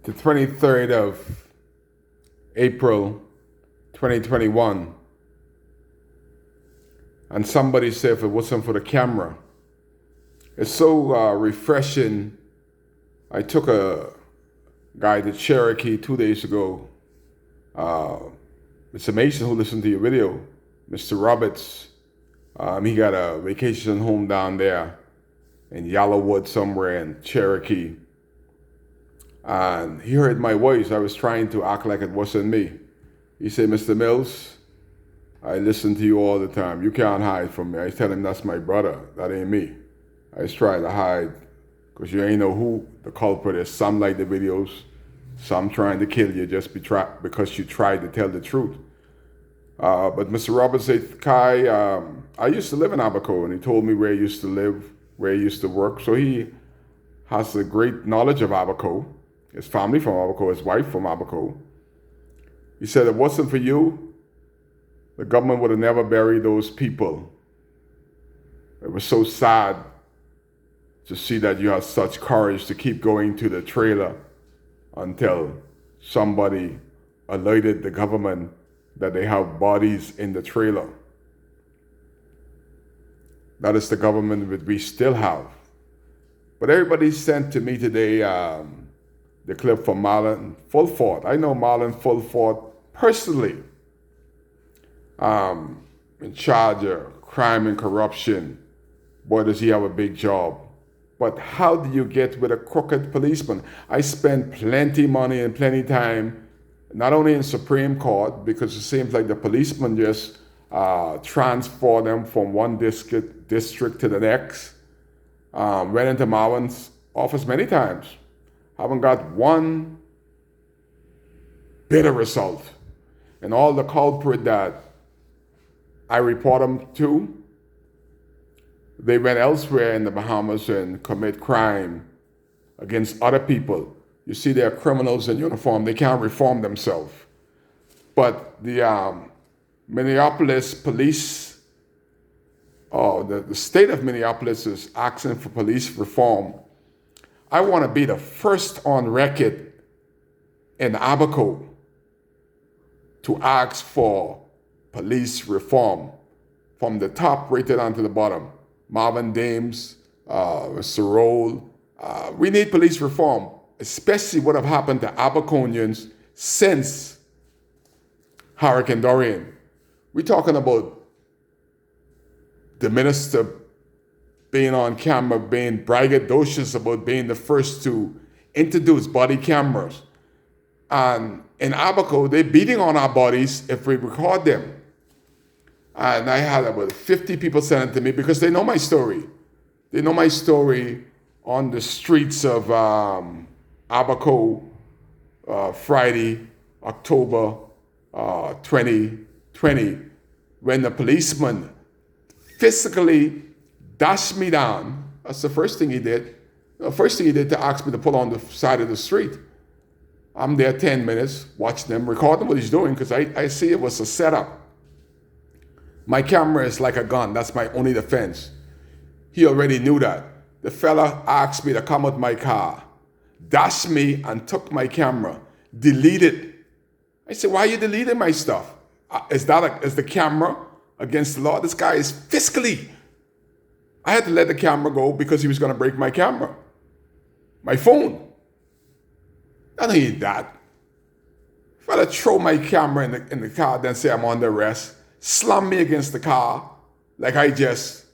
the 23rd of April 2021, and somebody said if it wasn't for the camera, it's so refreshing. I took a guy to Cherokee 2 days ago. It's amazing who listened to your video, Mr. Roberts. He got a vacation home down there in Yellowwood somewhere in Cherokee. And he heard my voice. I was trying to act like it wasn't me. He said, Mr. Mills, I listen to you all the time. You can't hide from me. I tell him that's my brother. That ain't me. I just try to hide because you ain't know who the culprit is. Some like the videos. Some trying to kill you just because you tried to tell the truth. But Mr. Roberts said, Kai, I used to live in Abaco, and he told me where he used to live, where he used to work. So he has a great knowledge of Abaco. His family from Abaco, his wife from Abaco. He said, if it wasn't for you, the government would have never buried those people. It was so sad to see that you had such courage to keep going to the trailer until somebody alerted the government that they have bodies in the trailer. That is the government that we still have. But everybody sent to me today the clip from Marlon Fulford. I know Marlon Fulford personally, in charge of crime and corruption. Boy, does he have a big job. But how do you get with a crooked policeman? I spent plenty money and plenty time, not only in Supreme Court, because it seems like the policeman just transfer them from one district to the next. Went into Marlon's office many times. Haven't got one bit of result. And all the culprit that I report them to, they went elsewhere in the Bahamas and commit crime against other people. You see, they're criminals in uniform. They can't reform themselves. But the Minneapolis police, the state of Minneapolis is asking for police reform. I want to be the first on record in Abaco to ask for police reform, from the top rated on to the bottom. Marvin Dames, Sorol. We need police reform, especially what have happened to Abaconians since Hurricane Dorian. We're talking about the minister being on camera, being braggadocious about being the first to introduce body cameras. And in Abaco, they're beating on our bodies if we record them. And I had about 50 people send it to me because they know my story. They know my story on the streets of Abaco, Friday, October 2020, when the policeman physically dashed me down. That's the first thing he did. The first thing he did to ask me to pull on the side of the street. I'm there 10 minutes, watching them, recording what he's doing, because I see it was a setup. My camera is like a gun. That's my only defense. He already knew that. The fella asked me to come with my car, dashed me and took my camera, deleted. I said, why are you deleting my stuff? Is the camera against the law? This guy is fiscally. I had to let the camera go because he was going to break my camera. My phone. I don't need that. Fella throw my camera in the car, then say I'm under arrest. Slam me against the car like I just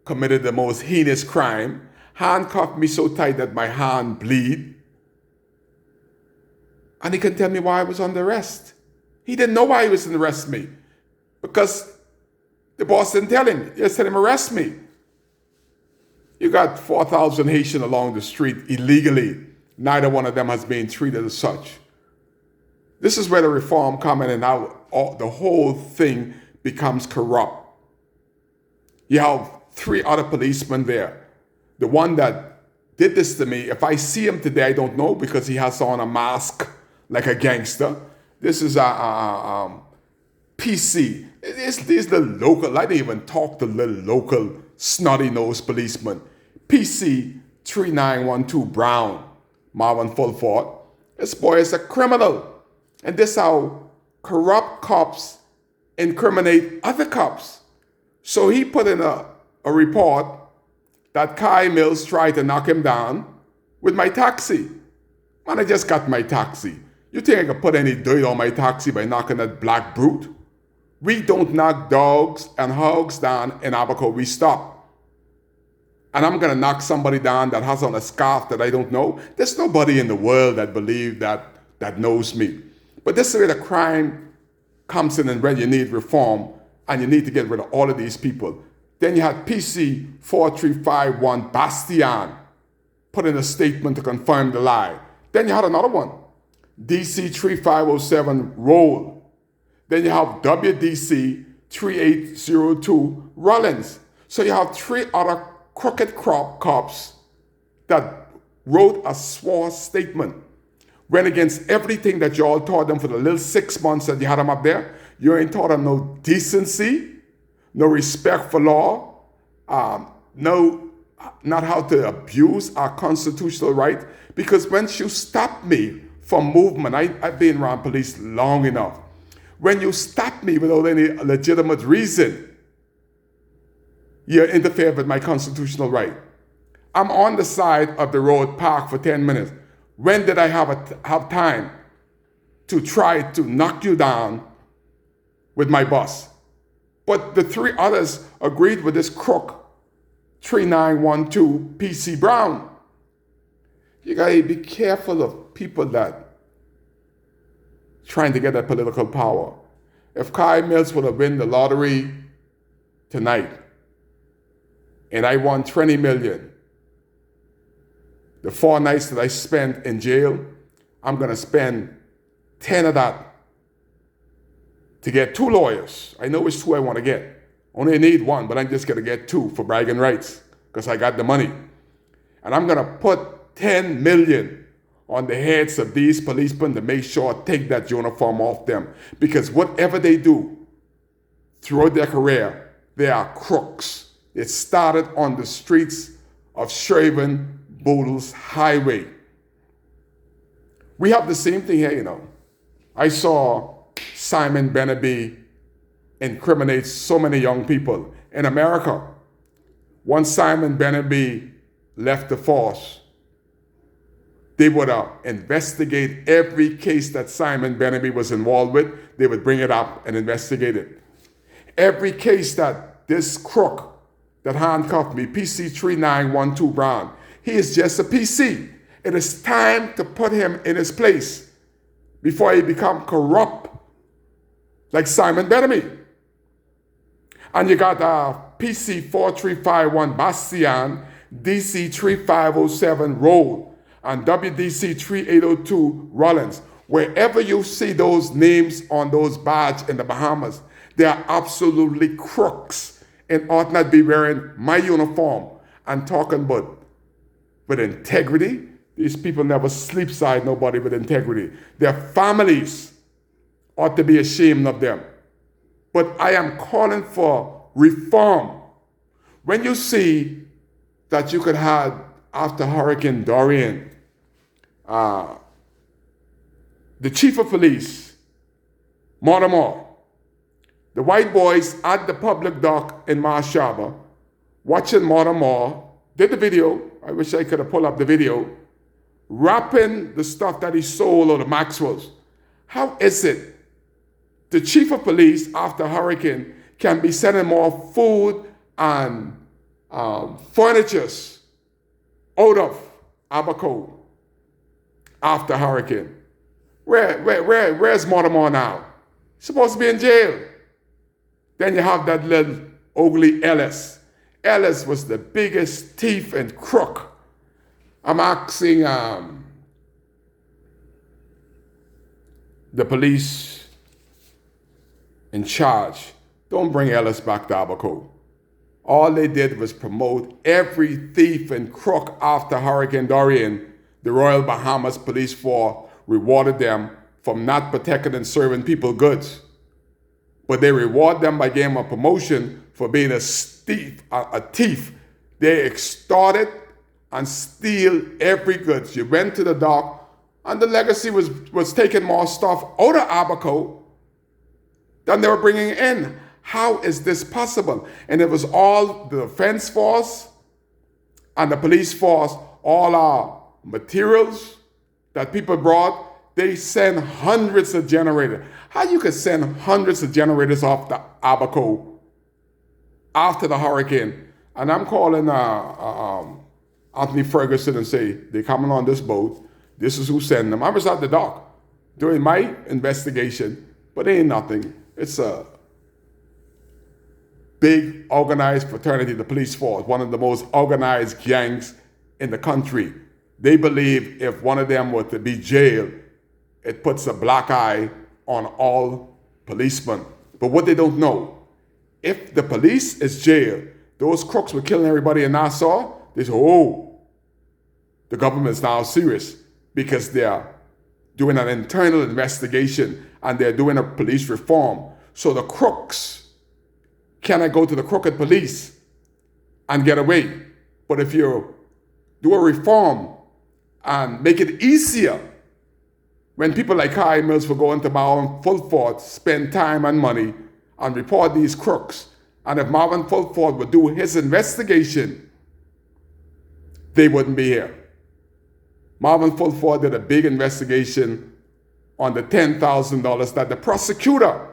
committed the most heinous crime. Handcuff me so tight that my hand bleed. And he can tell me why I was under arrest. He didn't know why he was under arrest me. Because the boss didn't tell him. He just said him arrest me. You got 4,000 Haitians along the street illegally. Neither one of them has been treated as such. This is where the reform coming and now the whole thing becomes corrupt. You have 3 other policemen there. The one that did this to me, if I see him today, I don't know because he has on a mask like a gangster. This is a PC. These the local, I didn't even talk to the local snotty-nosed policeman. PC 3912 Brown, Marvin Fulford. This boy is a criminal. And this how corrupt cops incriminate other cops. So he put in a report that Kai Mills tried to knock him down with my taxi. Man, I just got my taxi. You think I could put any dirt on my taxi by knocking that black brute? We don't knock dogs and hogs down in Abaco. We stop. And I'm going to knock somebody down that has on a scarf that I don't know. There's nobody in the world that believes that knows me. But this is where the crime comes in and when you need reform and you need to get rid of all of these people. Then you had PC 4351 Bastian put in a statement to confirm the lie. Then you had another one, DC 3507 Roll. Then you have WDC 3802 Rollins. So you have three other crooked cops that wrote a sworn statement, went against everything that you all taught them for the little 6 months that you had them up there. You ain't taught them no decency, no respect for law, not how to abuse our constitutional right. Because once you stop me from movement, I've been around police long enough. When you stop me without any legitimate reason, you interfere with my constitutional right. I'm on the side of the road parked for 10 minutes. When did I have time to try to knock you down with my bus? But the three others agreed with this crook, 3912 PC Brown. You gotta be careful of people that trying to get that political power. If Kai Mills would have won the lottery tonight, and I won 20 million, the 4 nights that I spent in jail, I'm gonna spend 10 of that to get 2 lawyers. I know which 2 I wanna get. Only need 1, but I'm just gonna get 2 for bragging rights, because I got the money. And I'm gonna put 10 million on the heads of these policemen to make sure I take that uniform off them. Because whatever they do throughout their career, they are crooks. It started on the streets of Sherwin Boodles Highway. We have the same thing here, you know. I saw Simon Beneby incriminate so many young people in America. Once Simon Beneby left the force, they would investigate every case that Simon Beneby was involved with. They would bring it up and investigate it. Every case that this crook that handcuffed me, PC 3912 Brown, he is just a PC. It is time to put him in his place before he become corrupt like Simon Beneby. And you got PC 4351 Bastian, DC 3507 Roll, and WDC 3802 Rollins. Wherever you see those names on those badges in the Bahamas, they are absolutely crooks and ought not be wearing my uniform and talking about with integrity. These people never sleep side nobody with integrity. Their families ought to be ashamed of them. But I am calling for reform. When you see that you could have, after Hurricane Dorian, the chief of police, Mortimer, the white boys at the public dock in Marsh Harbor, watching Mortimer, did the video, I wish I could have pulled up the video, wrapping the stuff that he sold on the Maxwell's. How is it the chief of police after hurricane can be sending more food and furnitures out of Abaco after hurricane? Where's Mortimer now? He's supposed to be in jail. Then you have that little ugly Ellis. Ellis was the biggest thief and crook. I'm asking the police in charge, don't bring Ellis back to Abaco. All they did was promote every thief and crook after Hurricane Dorian. The Royal Bahamas Police Force rewarded them for not protecting and serving people goods. But they reward them by giving them a promotion for being a thief. They extorted and steal every goods. You went to the dock And the legacy was taking more stuff out of Abaco than they were bringing in. How is this possible? And it was all the defense force and the police force, all our materials that people brought, they send hundreds of generators. How you could send hundreds of generators off the Abaco after the hurricane? And I'm calling Anthony Ferguson and say, they're coming on this boat. This is who sent them. I was at the dock doing my investigation, but it ain't nothing. It's a big organized fraternity, the police force, one of the most organized gangs in the country. They believe if one of them were to be jailed, it puts a black eye on all policemen. But what they don't know, if the police is jailed, those crooks were killing everybody in Nassau, they say, oh, the government's now serious because they're doing an internal investigation and they're doing a police reform. So the crooks cannot go to the crooked police and get away. But if you do a reform and make it easier, when people like Kai Mills will go into Marvin Fulford, spend time and money and report these crooks, and if Marvin Fulford would do his investigation, they wouldn't be here. Marvin Fulford did a big investigation on the $10,000 that the prosecutor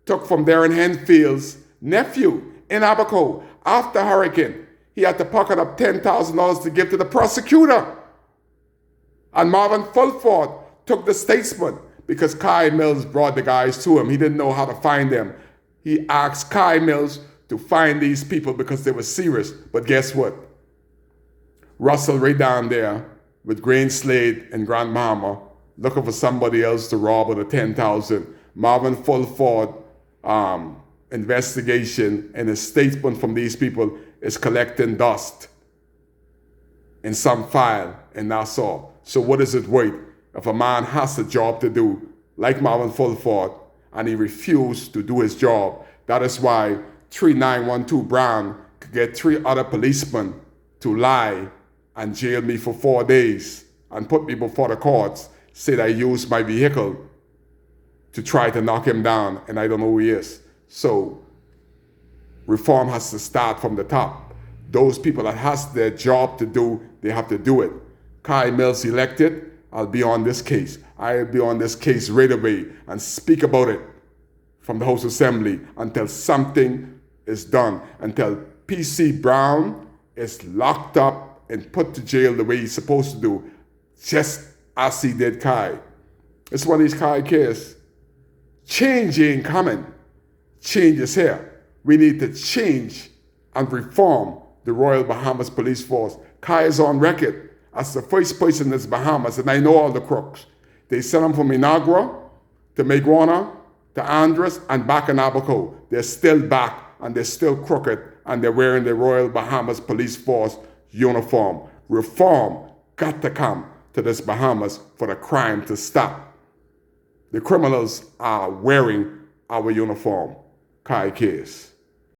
took from Darren Henfield's nephew in Abaco after hurricane. He had to pocket up $10,000 to give to the prosecutor. And Marvin Fulford took the statesman because Kai Mills brought the guys to him. He didn't know how to find them. He asked Kai Mills to find these people because they were serious. But guess what? Russell right down there with Grain Slade in Grand Bahama looking for somebody else to rob of the $10,000. Marvin Fulford investigation and a statement from these people is collecting dust in some file in Nassau. So what is it worth if a man has a job to do, like Marvin Fulford, and he refused to do his job? That is why 3912 Brown could get 3 other policemen to lie and jail me for 4 days and put me before the courts, said I used my vehicle to try to knock him down, and I don't know who he is. So reform has to start from the top. Those people that has their job to do, they have to do it. Kai Mills elected, I'll be on this case. I'll be on this case right away and speak about it from the House Assembly until something is done, until P.C. Brown is locked up and put to jail the way he's supposed to do, just as he did Kai. It's one of these Kai cases. Change ain't coming. Change is here. We need to change and reform the Royal Bahamas Police Force. Kai is on record as the first person in the Bahamas, and I know all the crooks. They sent them from Inagua to Maguana to Andres and back in Abaco. They're still back and they're still crooked and they're wearing the Royal Bahamas Police Force uniform. Reform got to come to this Bahamas for the crime to stop. The criminals are wearing our uniform. Kai case.